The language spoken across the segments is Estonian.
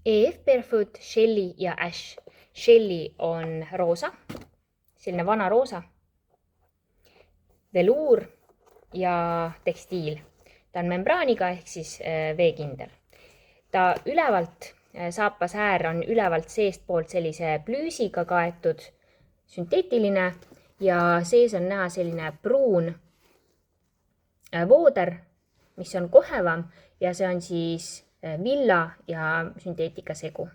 EF Barefoot, Shelly ja Ash. Shelly on roosa, selline vana roosa, veluur ja tekstiil. Ta on membraaniga ehk siis veekindel. Ta ülevalt, saapasäär on ülevalt seestpoolt sellise plüüsiga kaetud, sünteetiline ja sees on näha selline pruun vooder, mis on kohevam ja see on siis villa ja sünteetika segu.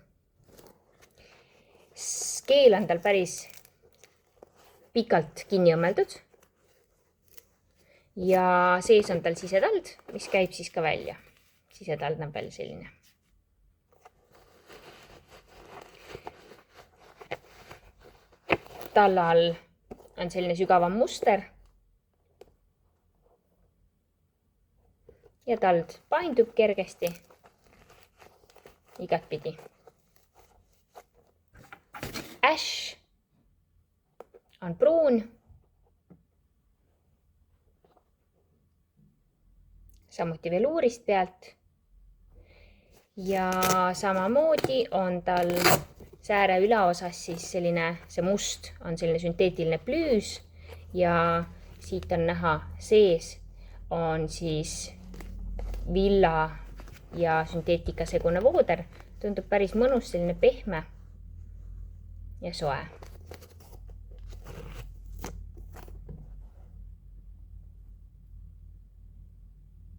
Keel on tal päris pikalt kinni õmmeldud ja sees on tal sisetald, mis käib siis ka välja. Sisetald näeb välja selline. Talla all on selline sügavam muster ja tald paindub kergesti igatpidi. Ash on pruun, samuti veluurist pealt ja samamoodi on tal sääre ülaosas siis selline, see must on selline sünteetiline plüüs ja siit on näha sees on siis villa ja sünteetika segune vooder. Tundub päris mõnus, selline pehme ja soe.